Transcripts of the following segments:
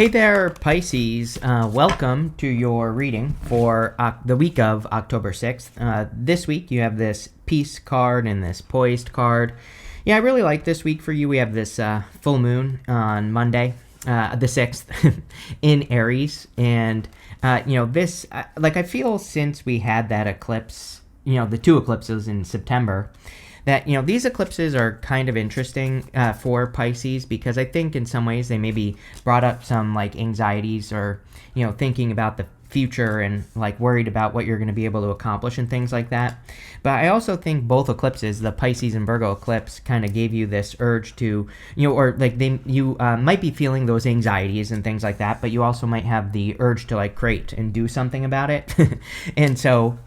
Hey there, Pisces. Welcome to your reading for the week of October 6th. This week you have this Peace card and this Poised card. Yeah, I really like this week for you. We have this full moon on Monday, the 6th, in Aries. And, this, I feel since we had that eclipse, the two eclipses in September, that these eclipses are kind of interesting for Pisces, because I think in some ways they maybe brought up some anxieties or thinking about the future and worried about what you're going to be able to accomplish and things like that. But I also think both eclipses, the Pisces and Virgo eclipse, kind of gave you this urge to you might be feeling those anxieties and things like that, but you also might have the urge to create and do something about it. And so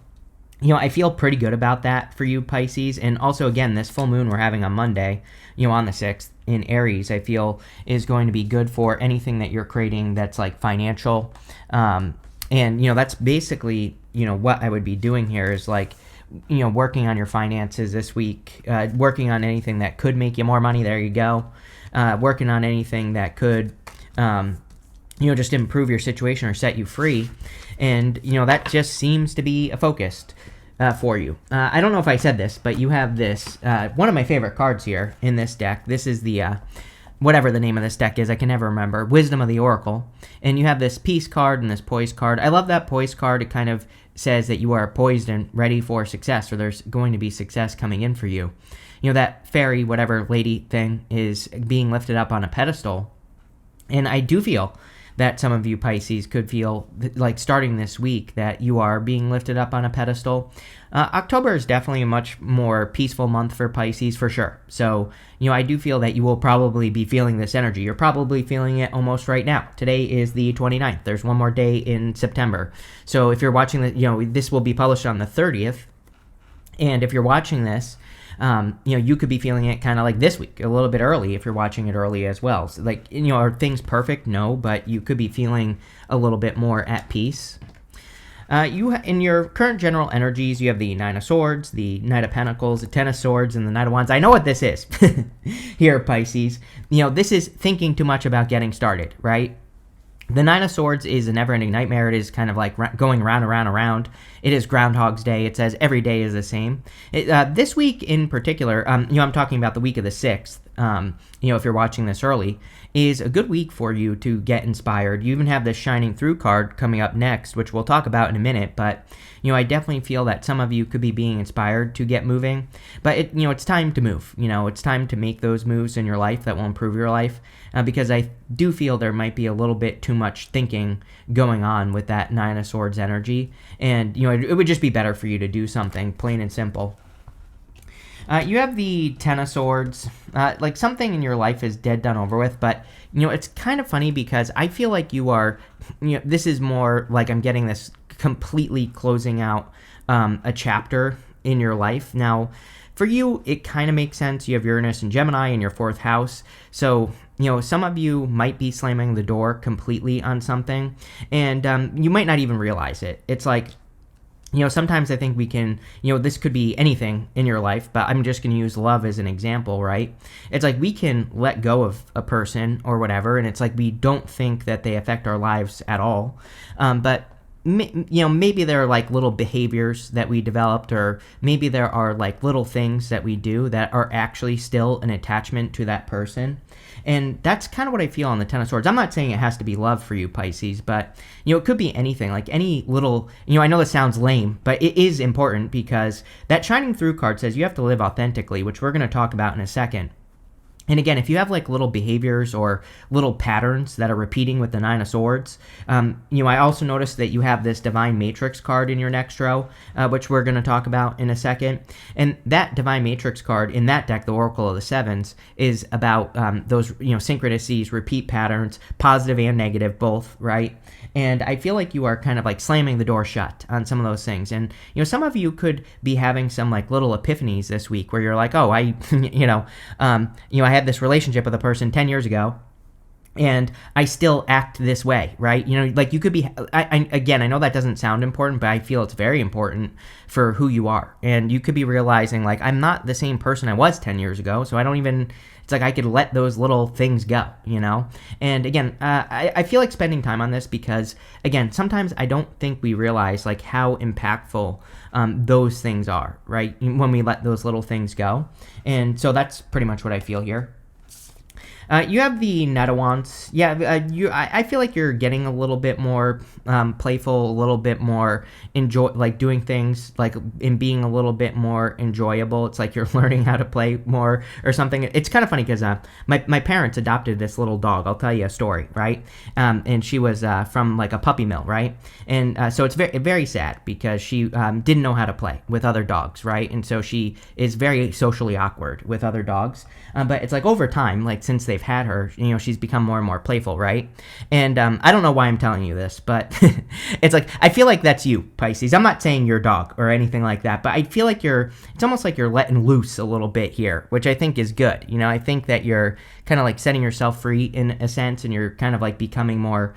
I feel pretty good about that for you, Pisces. And also, again, this full moon we're having on Monday, on the 6th in Aries, I feel is going to be good for anything that you're creating that's financial. And, that's basically, what I would be doing here is working on your finances this week, working on anything that could make you more money. There you go. Working on anything that could, just improve your situation or set you free. And, that just seems to be a focus for you. I don't know if I said this, but you have this, one of my favorite cards here in this deck. This is the, whatever the name of this deck is, I can never remember, Wisdom of the Oracle. And you have this Peace card and this Poised card. I love that Poised card. It kind of says that you are poised and ready for success, or there's going to be success coming in for you. That fairy, whatever lady thing is being lifted up on a pedestal. And I do feel that some of you Pisces could feel starting this week that you are being lifted up on a pedestal. October is definitely a much more peaceful month for Pisces, for sure. So, I do feel that you will probably be feeling this energy. You're probably feeling it almost right now. Today is the 29th. There's one more day in September. So if you're watching this will be published on the 30th. And if you're watching this, you could be feeling it kind of like this week, a little bit early if you're watching it early as well. So are things perfect? No, but you could be feeling a little bit more at peace. In your current general energies, you have the Nine of Swords, the Knight of Pentacles, the Ten of Swords, and the Knight of Wands. I know what this is here, Pisces. This is thinking too much about getting started, right? The Nine of Swords is a never-ending nightmare. It is kind of going around. It is Groundhog's Day. It says every day is the same. This week in particular, I'm talking about the week of the 6th, if you're watching this early, is a good week for you to get inspired. You even have this Shining Through card coming up next, which we'll talk about in a minute, but I definitely feel that some of you could be being inspired to get moving, but it's time to move. It's time to make those moves in your life that will improve your life, because I do feel there might be a little bit too much thinking going on with that Nine of Swords energy, and it would just be better for you to do something, plain and simple. You have the Ten of Swords. Something in your life is dead, done, over with, but it's kind of funny because I feel like you are, this is more like I'm getting this completely closing out a chapter in your life. Now, for you, it kind of makes sense. You have Uranus and Gemini in your 4th house, so some of you might be slamming the door completely on something, and you might not even realize it. It's sometimes I think we can, this could be anything in your life, but I'm just going to use love as an example, right? It's we can let go of a person or whatever, and it's we don't think that they affect our lives at all. But maybe there are little behaviors that we developed, or maybe there are little things that we do that are actually still an attachment to that person. And that's kind of what I feel on the Ten of Swords. I'm not saying it has to be love for you, Pisces, but it could be anything, any little, I know this sounds lame, but it is important, because that Shining Through card says you have to live authentically, which we're going to talk about in a second. And again, if you have little behaviors or little patterns that are repeating with the Nine of Swords, I also noticed that you have this Divine Matrix card in your next row, which we're going to talk about in a second. And that Divine Matrix card in that deck, the Oracle of the Sevens, is about those synchronicities, repeat patterns, positive and negative, both, right? And I feel like you are kind of slamming the door shut on some of those things. And some of you could be having some little epiphanies this week where you're oh, I had this relationship with a person 10 years ago, and I still act this way, right? You could be, again, I know that doesn't sound important, but I feel it's very important for who you are. And you could be realizing, I'm not the same person I was 10 years ago, so I don't even It's like I could let those little things go, you know? And again, I feel like spending time on this because, again, sometimes I don't think we realize like how impactful those things are, right? When we let those little things go. And so that's pretty much what I feel here. You have the Knight of Wands. Yeah, I feel like you're getting a little bit more playful, a little bit more like doing things like in being a little bit more enjoyable. It's like you're learning how to play more or something. It's kind of funny because my parents adopted this little dog. I'll tell you a story, right? And she was from like a puppy mill, right? And so it's very, very sad because she didn't know how to play with other dogs, right? And so she is very socially awkward with other dogs. But it's like over time, like since they've had her, you know, she's become more and more playful, right? And I don't know why I'm telling you this, but it's like, I feel like that's you, Pisces. I'm not saying your dog or anything like that, but I feel like it's almost like you're letting loose a little bit here, which I think is good. You know, I think that you're kind of like setting yourself free in a sense, and you're kind of like becoming more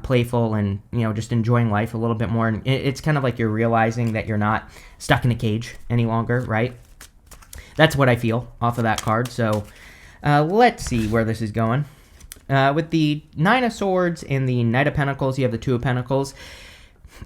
playful and, you know, just enjoying life a little bit more. And it's kind of like you're realizing that you're not stuck in a cage any longer, right? That's what I feel off of that card. So let's see where this is going. With the Nine of Swords and the Knight of Pentacles, you have the Two of Pentacles.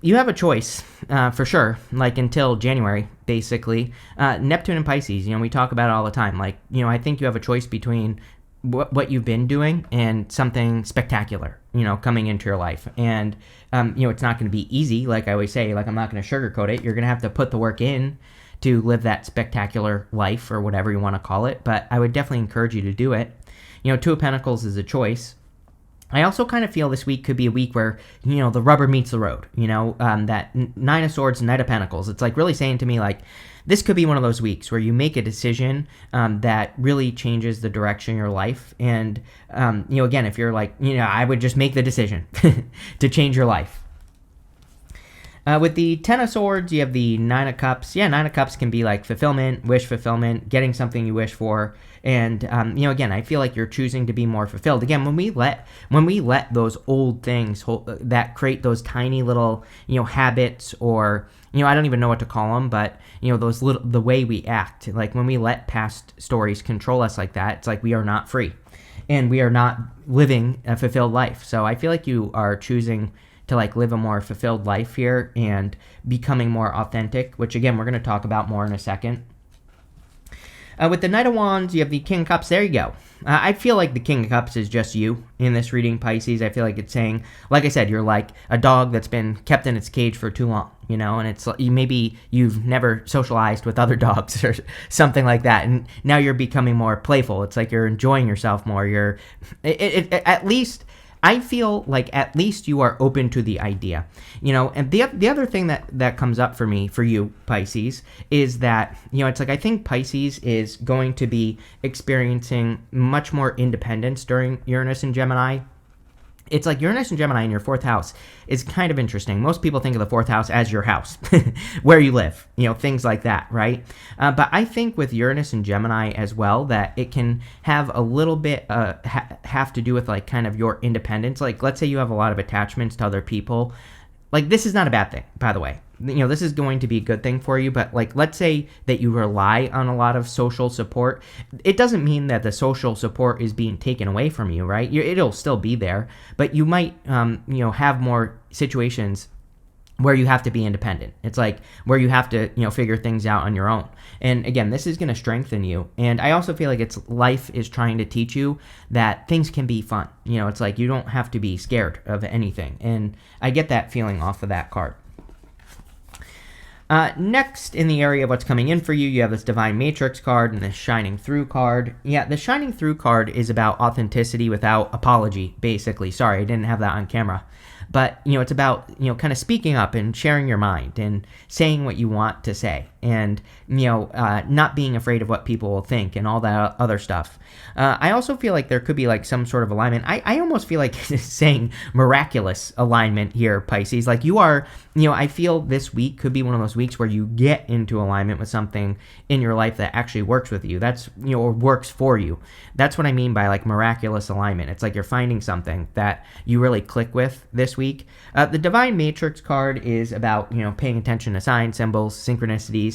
You have a choice, for sure, like until January, basically. Neptune and Pisces, you know, we talk about it all the time. Like, you know, I think you have a choice between what you've been doing and something spectacular, you know, coming into your life. And, you know, it's not going to be easy, like I always say. Like, I'm not going to sugarcoat it. You're going to have to put the work in to live that spectacular life or whatever you want to call it. But I would definitely encourage you to do it. You know, Two of Pentacles is a choice. I also kind of feel this week could be a week where, you know, the rubber meets the road, you know, that Nine of Swords, Knight of Pentacles. It's like really saying to me, like, this could be one of those weeks where you make a decision that really changes the direction of your life. And, you know, again, if you're like, you know, I would just make the decision to change your life. With the Ten of Swords, you have the Nine of Cups. Yeah, Nine of Cups can be like fulfillment, wish fulfillment, getting something you wish for. And, you know, again, I feel like you're choosing to be more fulfilled. Again, when we let those old things that create those tiny little, you know, habits, or, you know, I don't even know what to call them, but, you know, those little, the way we act, like when we let past stories control us like that, it's like we are not free and we are not living a fulfilled life. So I feel like you are choosing to like live a more fulfilled life here and becoming more authentic, which again, we're going to talk about more in a second. With the Knight of Wands, you have the King of Cups. There you go. I feel like the King of Cups is just you in this reading, Pisces. I feel like it's saying, like I said, you're like a dog that's been kept in its cage for too long, you know, and it's maybe you've never socialized with other dogs or something like that, and now you're becoming more playful. It's like you're enjoying yourself more. At least I feel like at least you are open to the idea, you know. And the other thing that comes up for me, for you, Pisces, is that, you know, it's like I think Pisces is going to be experiencing much more independence during Uranus and Gemini. It's like Uranus and Gemini in your fourth house is kind of interesting. Most people think of the fourth house as your house, where you live, you know, things like that, right? But I think with Uranus and Gemini as well, that it can have a little bit have to do with like kind of your independence. Like, let's say you have a lot of attachments to other people. Like, this is not a bad thing, by the way. You know, this is going to be a good thing for you, but like, let's say that you rely on a lot of social support. It doesn't mean that the social support is being taken away from you, right? It'll still be there, but you might, you know, have more situations where you have to be independent. It's like where you have to, you know, figure things out on your own. And again, this is going to strengthen you. And I also feel like life is trying to teach you that things can be fun. You know, it's like you don't have to be scared of anything. And I get that feeling off of that card. Next, in the area of what's coming in for you, you have this Divine Matrix card and this Shining Through card. Yeah, the Shining Through card is about authenticity without apology, basically. Sorry, I didn't have that on camera. But, you know, it's about, you know, kind of speaking up and sharing your mind and saying what you want to say and, you know, not being afraid of what people will think and all that other stuff. I also feel like there could be like some sort of alignment. I almost feel like saying miraculous alignment here, Pisces. Like you are, you know, I feel this week could be one of those weeks where you get into alignment with something in your life that actually works with you. That's, you know, or works for you. That's what I mean by like miraculous alignment. It's like you're finding something that you really click with this week. The Divine Matrix card is about, you know, paying attention to signs, symbols, synchronicities.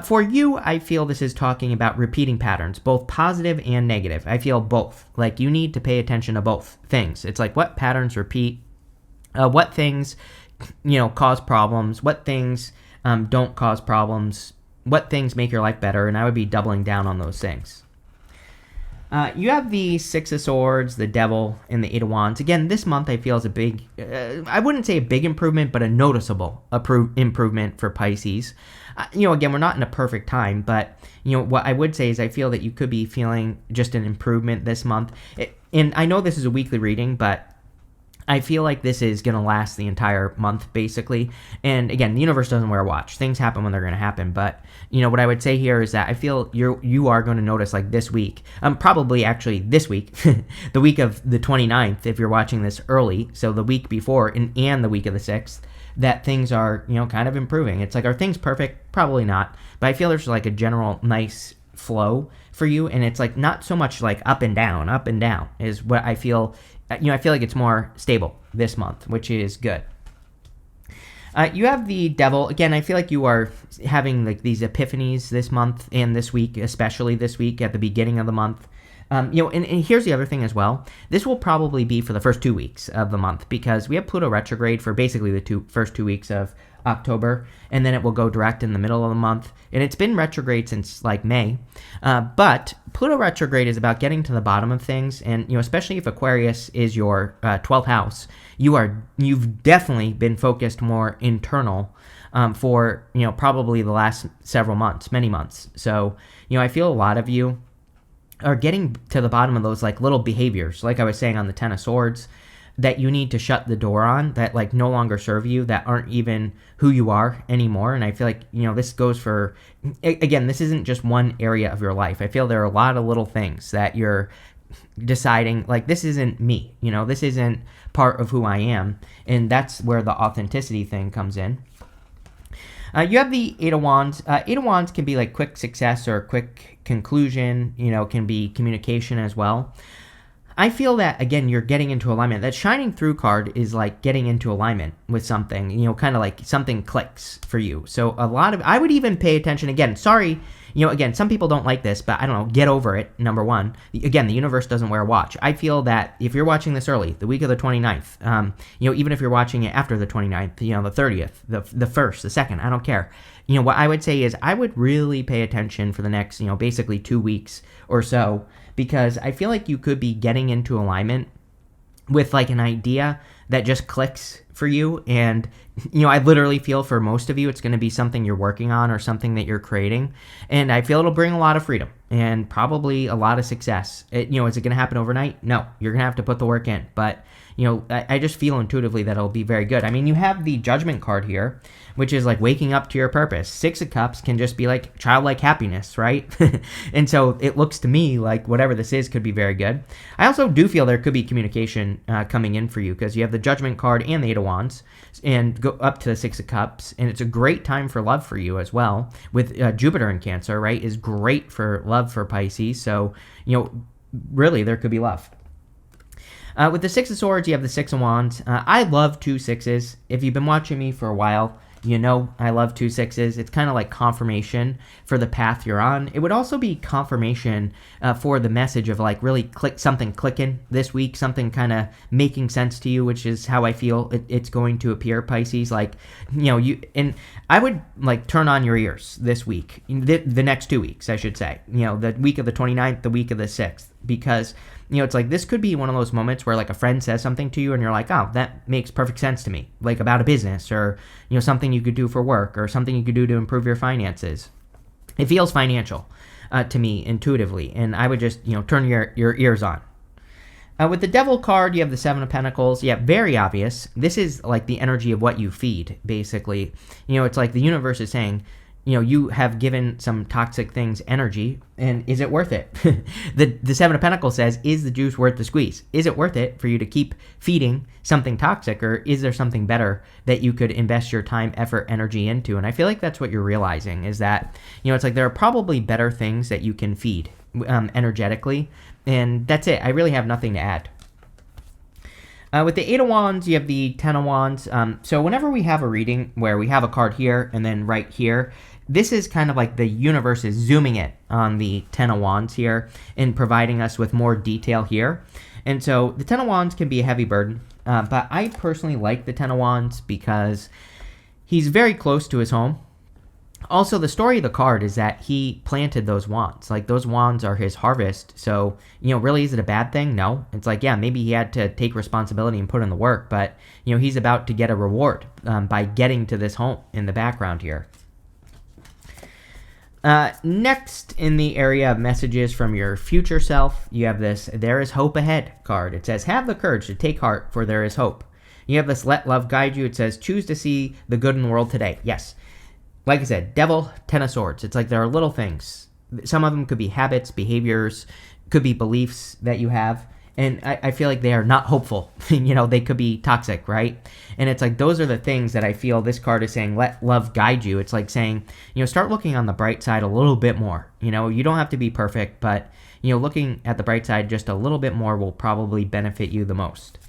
For you, I feel this is talking about repeating patterns, both positive and negative. I feel both. Like you need to pay attention to both things. It's like what patterns repeat, what things, cause problems, what things don't cause problems, what things make your life better, and I would be doubling down on those things. You have the Six of Swords, the Devil, and the Eight of Wands. Again, this month I feel is a big, I wouldn't say a big improvement, but a noticeable improvement for Pisces. Again, we're not in a perfect time, but, what I would say is I feel that you could be feeling just an improvement this month. And I know this is a weekly reading, but I feel like this is going to last the entire month, basically. And again, the universe doesn't wear a watch. Things happen when they're going to happen. But, what I would say here is that I feel you are going to notice, like this week, probably actually this week, the week of the 29th, if you're watching this early, so the week before and the week of the 6th, that things are, kind of improving. It's like, are things perfect? Probably not. But I feel there's like a general nice flow for you. And it's like not so much like up and down is what I feel. I feel like it's more stable this month, which is good. You have the Devil. Again, I feel like you are having like these epiphanies this month and this week, especially this week at the beginning of the month. And here's the other thing as well. This will probably be for the first 2 weeks of the month because we have Pluto retrograde for basically the first 2 weeks of October, and then it will go direct in the middle of the month. And it's been retrograde since like May. But Pluto retrograde is about getting to the bottom of things, and especially if Aquarius is your 12th house, you've definitely been focused more internal for probably the last several months, many months. So I feel a lot of you are getting to the bottom of those like little behaviors, like I was saying on the Ten of Swords, that you need to shut the door on, that like no longer serve you, that aren't even who you are anymore. And I feel like, this goes for, again, this isn't just one area of your life. I feel there are a lot of little things that you're deciding, like, this isn't me, this isn't part of who I am. And that's where the authenticity thing comes in. You have the Eight of Wands. Eight of Wands can be like quick success or quick conclusion, can be communication as well. I feel that, again, you're getting into alignment. That shining through card is like getting into alignment with something, kind of like something clicks for you. So I would even pay attention, again, sorry, again, some people don't like this, but I don't know, get over it, number one. Again, the universe doesn't wear a watch. I feel that if you're watching this early, the week of the 29th, even if you're watching it after the 29th, the 30th, the 1st, the 2nd, I don't care. What I would say is I would really pay attention for the next, basically 2 weeks or so, because I feel like you could be getting into alignment with like an idea that just clicks for you. And, I literally feel for most of you, it's going to be something you're working on or something that you're creating. And I feel it'll bring a lot of freedom and probably a lot of success. Is it going to happen overnight? No, you're going to have to put the work in. But, I just feel intuitively that it'll be very good. I mean, you have the Judgment card here, which is like waking up to your purpose. Six of Cups can just be like childlike happiness, right? And so it looks to me like whatever this is could be very good. I also do feel there could be communication coming in for you because you have the Judgment card and the Eight of Wands and go up to the Six of Cups. And it's a great time for love for you as well. With Jupiter in Cancer, right, is great for love for Pisces. So, really there could be love. With the Six of Swords, you have the Six of Wands. I love 2 6s. If you've been watching me for a while, I love 2 6s. It's kind of like confirmation for the path you're on. It would also be confirmation for the message of like really something clicking this week, something kind of making sense to you, which is how I feel it's going to appear, Pisces. Like, and I would like turn on your ears this week, the next 2 weeks, I should say, the week of the 29th, the week of the 6th, because it's like this could be one of those moments where like a friend says something to you and you're like, oh, that makes perfect sense to me, like about a business or, something you could do for work or something you could do to improve your finances. It feels financial to me intuitively, and I would just, turn your ears on. With the Devil card, you have the Seven of Pentacles. Yeah, very obvious. This is like the energy of what you feed, basically. It's like the universe is saying, you have given some toxic things energy, and is it worth it? The Seven of Pentacles says, is the juice worth the squeeze? Is it worth it for you to keep feeding something toxic, or is there something better that you could invest your time, effort, energy into? And I feel like that's what you're realizing, is that, it's like there are probably better things that you can feed energetically, and that's it. I really have nothing to add. With the Eight of Wands, you have the Ten of Wands. So whenever we have a reading where we have a card here and then right here, this is kind of like the universe is zooming in on the Ten of Wands here and providing us with more detail here. And so the Ten of Wands can be a heavy burden, but I personally like the Ten of Wands because he's very close to his home. Also, the story of the card is that he planted those wands. Like, those wands are his harvest. So, really, is it a bad thing? No. It's like, yeah, maybe he had to take responsibility and put in the work, but, he's about to get a reward by getting to this home in the background here. Next, in the area of messages from your future self, you have this "There is hope ahead" card. It says, have the courage to take heart, for there is hope. You have this "Let love guide you." It says, choose to see the good in the world today. Yes. Like I said, Devil, Ten of Swords. It's like there are little things. Some of them could be habits, behaviors, could be beliefs that you have. And I feel like they are not hopeful. They could be toxic, right? And it's like those are the things that I feel this card is saying, let love guide you. It's like saying, start looking on the bright side a little bit more. You don't have to be perfect, but, looking at the bright side just a little bit more will probably benefit you the most.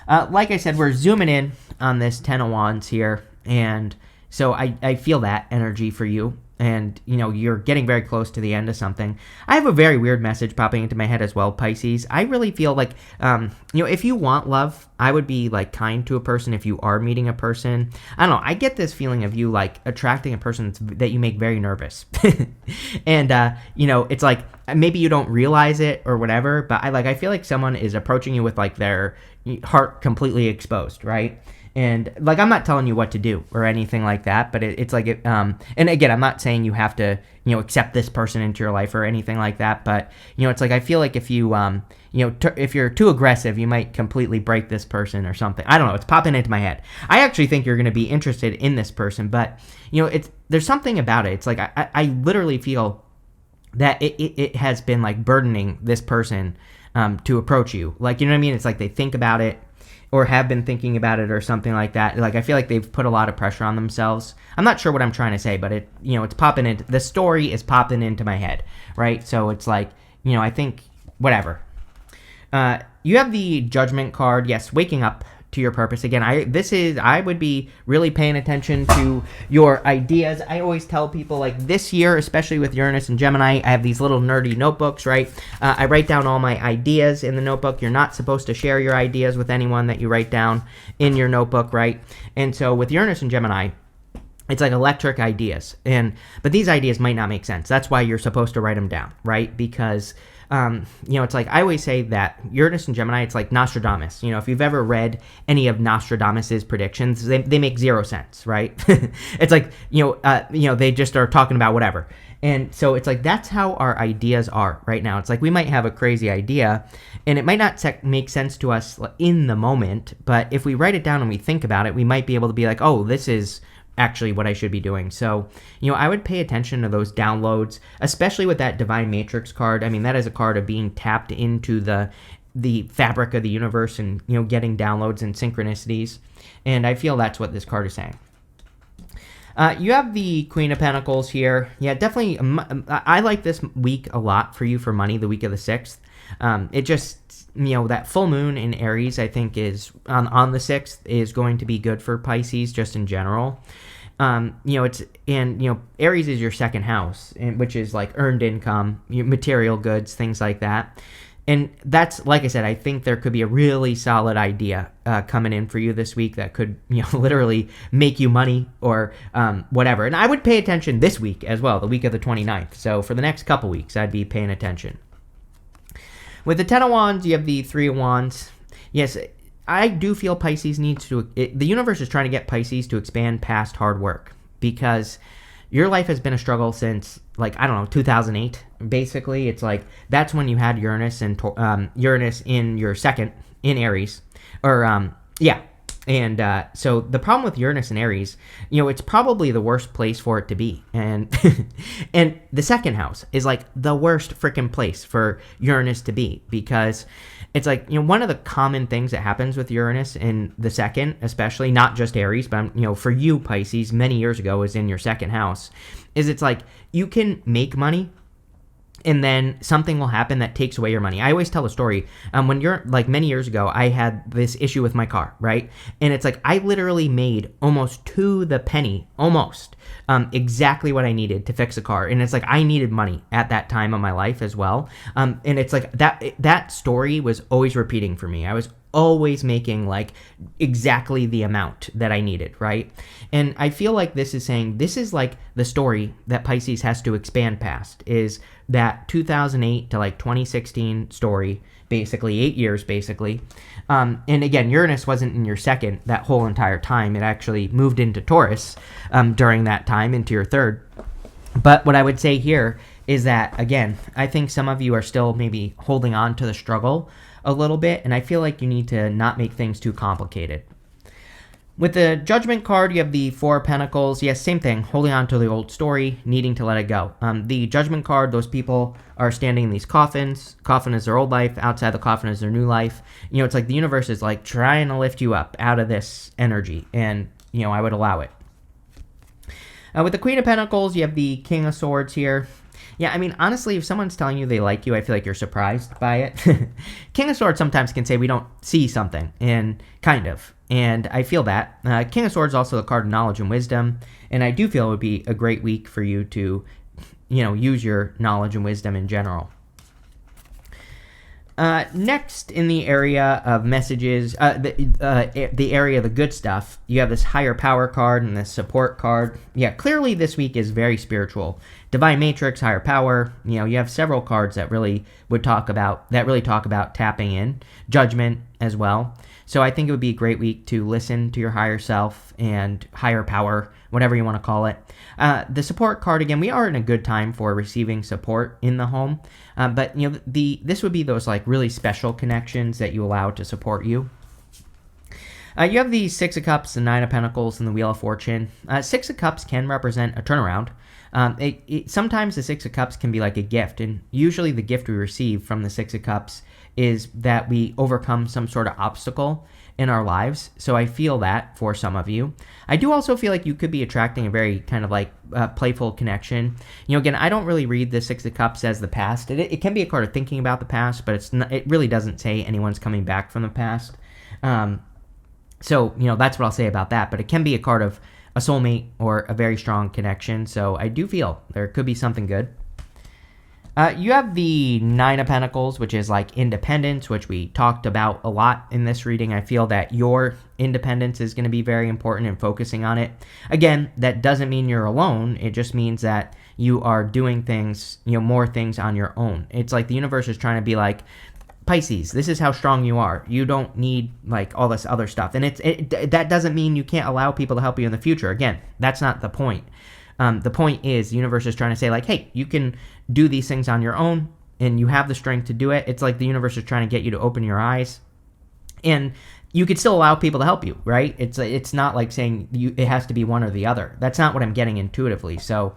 Like I said, we're zooming in on this Ten of Wands here, and so I feel that energy for you, and, you're getting very close to the end of something. I have a very weird message popping into my head as well, Pisces. I really feel like, if you want love, I would be, like, kind to a person if you are meeting a person. I don't know. I get this feeling of you, like, attracting a person that you make very nervous. And, it's like, maybe you don't realize it or whatever, but I feel like someone is approaching you with, like, their heart completely exposed, right? And, like, I'm not telling you what to do or anything like that, but it's like, and again, I'm not saying you have to, accept this person into your life or anything like that, but, it's like, I feel like if you, if you're too aggressive, you might completely break this person or something. I don't know, it's popping into my head. I actually think you're going to be interested in this person, but, there's something about it. It's like, I literally feel that it has been, like, burdening this person to approach you. Like, you know what I mean? It's like they think about it, or have been thinking about it or something like that. Like, I feel like they've put a lot of pressure on themselves. I'm not sure what I'm trying to say, but it's popping into, the story is popping into my head, right? So it's like, I think, whatever. You have the Judgment card. Yes, waking up to your purpose. Again, I would be really paying attention to your ideas. I always tell people, like, this year, especially with Uranus and Gemini, I have these little nerdy notebooks, right? I write down all my ideas in the notebook. You're not supposed to share your ideas with anyone that you write down in your notebook, right? And so with Uranus and Gemini, it's like electric ideas, but these ideas might not make sense. That's why you're supposed to write them down, right? Because it's like, I always say that Uranus and Gemini, it's like Nostradamus. If you've ever read any of Nostradamus's predictions, they make zero sense, right? It's like, they just are talking about whatever. And so it's like, that's how our ideas are right now. It's like, we might have a crazy idea and it might not make sense to us in the moment, but if we write it down and we think about it, we might be able to be like, oh, this is actually what I should be doing. So, I would pay attention to those downloads, especially with that Divine Matrix card. I mean, that is a card of being tapped into the fabric of the universe and, getting downloads and synchronicities. And I feel that's what this card is saying. You have the Queen of Pentacles here. Yeah, definitely. I like this week a lot for you for money, the week of the 6th. It just, that full moon in Aries, I think, is on the 6th is going to be good for Pisces just in general. Aries is your second house, which is like earned income, material goods, things like that. And that's, like I said, I think there could be a really solid idea coming in for you this week that could, literally make you money or whatever. And I would pay attention this week as well, the week of the 29th. So for the next couple weeks, I'd be paying attention. With the Ten of Wands, you have the Three of Wands. Yes, I do feel Pisces needs to... the universe is trying to get Pisces to expand past hard work because your life has been a struggle since, 2008. Basically, it's like that's when you had Uranus and Uranus in your second in Aries. And so the problem with Uranus and Aries, it's probably the worst place for it to be. And and the second house is like the worst freaking place for Uranus to be because it's like, one of the common things that happens with Uranus in the second, especially not just Aries, but, for you, Pisces, many years ago is in your second house, is it's like you can make money and then something will happen that takes away your money. I always tell a story. When you're like many years ago, I had this issue with my car, right? And it's like I literally made almost to the penny, almost exactly what I needed to fix a car. And it's like I needed money at that time of my life as well. And it's like that story was always repeating for me. I was always making like exactly the amount that I needed, right? And I feel like this is saying this is like the story that Pisces has to expand past, is that 2008 to like 2016 story, basically 8 years basically. And again, Uranus wasn't in your second that whole entire time. It actually moved into Taurus during that time, into your third. But what I would say here is that, again, I think some of you are still maybe holding on to the struggle a little bit, and I feel like you need to not make things too complicated. With the Judgment card, you have the Four of Pentacles. Yes, same thing, holding on to the old story, needing to let it go. The Judgment card, those people are standing in these coffins. Coffin is their old life. Outside the coffin is their new life. You know, it's like the universe is like trying to lift you up out of this energy, and, you know, I would allow it. With the Queen of Pentacles, you have the King of Swords here. Yeah, I mean, honestly, if someone's telling you they like you, I feel like you're surprised by it. King of Swords sometimes can say we don't see something, and kind of. And I feel that. King of Swords is also the card of knowledge and wisdom, and I do feel it would be a great week for you to, you know, use your knowledge and wisdom in general. Next, in the area of messages, the area of the good stuff, you have this higher power card and this support card. Yeah, clearly this week is very spiritual. Divine Matrix, higher power. You know, you have several cards that really talk about tapping in. Judgment as well. So I think it would be a great week to listen to your higher self and higher power, whatever you want to call it. The support card, again, we are in a good time for receiving support in the home. But, you know, this would be those like really special connections that you allow to support you. You have the Six of Cups, the Nine of Pentacles, and the Wheel of Fortune. Six of Cups can represent a turnaround. Sometimes the Six of Cups can be like a gift, and usually the gift we receive from the Six of Cups is that we overcome some sort of obstacle in our lives. So I feel that for some of you. I do also feel like you could be attracting a very kind of like playful connection. You know, again, I don't really read the Six of Cups as the past. It can be a card of thinking about the past, but it really doesn't say anyone's coming back from the past. So, you know, that's what I'll say about that. But it can be a card of a soulmate or a very strong connection. So I do feel there could be something good. You have the Nine of Pentacles, which is like independence, which we talked about a lot in this reading. I feel that your independence is going to be very important in focusing on it. Again, that doesn't mean you're alone. It just means that you are doing things, you know, more things on your own. It's like the universe is trying to be like, Pisces, this is how strong you are. You don't need like all this other stuff. And that doesn't mean you can't allow people to help you in the future. Again, that's not the point. The point is the universe is trying to say like, hey, you can do these things on your own and you have the strength to do it. It's like the universe is trying to get you to open your eyes, and you could still allow people to help you, right? It's not like saying it has to be one or the other. That's not what I'm getting intuitively. So,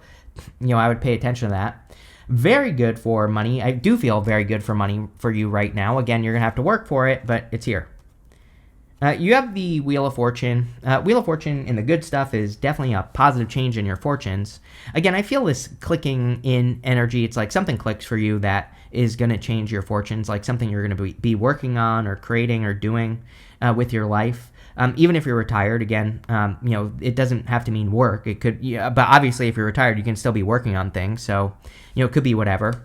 you know, I would pay attention to that. Very good for money. I do feel very good for money for you right now. Again, you're going to have to work for it, but it's here. You have the Wheel of Fortune. Wheel of Fortune in the good stuff is definitely a positive change in your fortunes. Again, I feel this clicking in energy. It's like something clicks for you that is going to change your fortunes, like something you're going to be working on or creating or doing with your life. Even if you're retired, again, you know, it doesn't have to mean work. It could, yeah, but obviously if you're retired, you can still be working on things. So, you know, it could be whatever.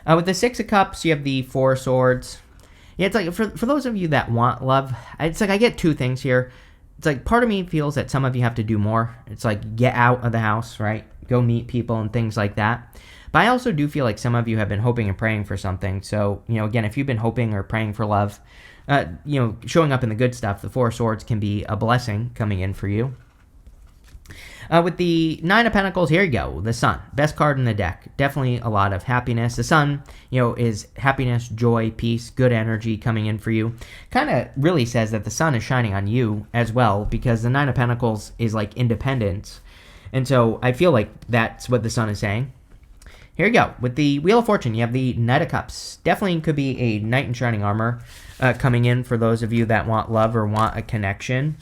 With the Six of Cups, you have the Four of Swords. Yeah, it's like for those of you that want love, it's like I get two things here. It's like part of me feels that some of you have to do more. It's like get out of the house, right? Go meet people and things like that. But I also do feel like some of you have been hoping and praying for something. So, you know, again, if you've been hoping or praying for love, you know, showing up in the good stuff, the Four of Swords can be a blessing coming in for you. With the Nine of Pentacles, here you go, the Sun. Best card in the deck. Definitely a lot of happiness. The Sun, you know, is happiness, joy, peace, good energy coming in for you. Kind of really says that the Sun is shining on you as well, because the Nine of Pentacles is like independence. And so I feel like that's what the Sun is saying. Here you go. With the Wheel of Fortune, you have the Knight of Cups. Definitely could be a knight in shining armor coming in for those of you that want love or want a connection.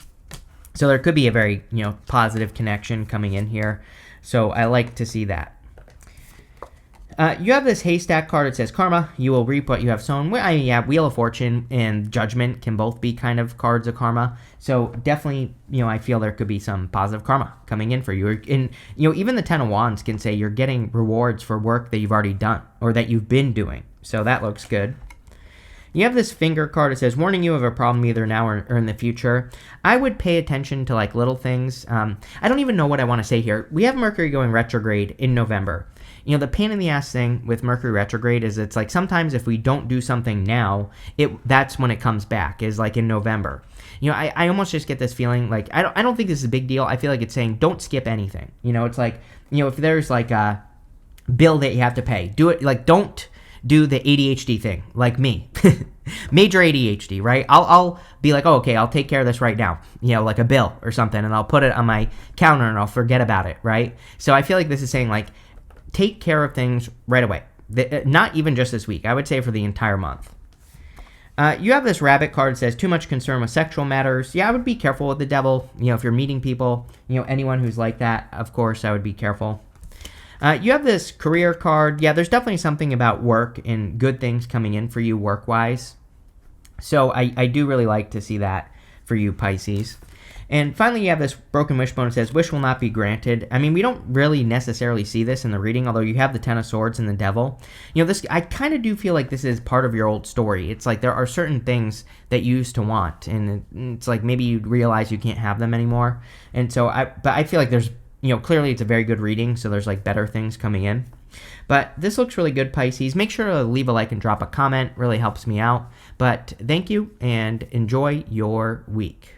So there could be a very, you know, positive connection coming in here. So I like to see that. You have this haystack card. It says karma. You will reap what you have sown. Well, yeah, Wheel of Fortune and Judgment can both be kind of cards of karma. So definitely, I feel there could be some positive karma coming in for you. And, even the Ten of Wands can say you're getting rewards for work that you've already done or that you've been doing. So that looks good. You have this finger card. It says, warning you of a problem either now or in the future. I would pay attention to like little things. I don't even know what I want to say here. We have Mercury going retrograde in November. The pain in the ass thing with Mercury retrograde is it's like sometimes if we don't do something now, that's when it comes back, is like in November. I almost just get this feeling like I don't think this is a big deal. I feel like it's saying don't skip anything. It's like, if there's like a bill that you have to pay, do it. Like don't do the ADHD thing like me. Major ADHD, right? I'll be like, oh, okay, I'll take care of this right now, like a bill or something, and I'll put it on my counter and I'll forget about it, right? So I feel like this is saying like take care of things right away. Not even just this week. I would say for the entire month. You have this rabbit card that says too much concern with sexual matters. Yeah, I would be careful with the devil. If you're meeting people, anyone who's like that, of course, I would be careful. You have this career card. Yeah, there's definitely something about work and good things coming in for you work-wise. So I do really like to see that for you, Pisces. And finally, you have this broken wishbone that says, wish will not be granted. I mean, we don't really necessarily see this in the reading, although you have the Ten of Swords and the Devil. I kind of do feel like this is part of your old story. It's like there are certain things that you used to want, and it's like maybe you realize you can't have them anymore. And so, I feel like there's, clearly it's a very good reading, so there's like better things coming in. But this looks really good, Pisces. Make sure to leave a like and drop a comment. Really helps me out. But thank you, and enjoy your week.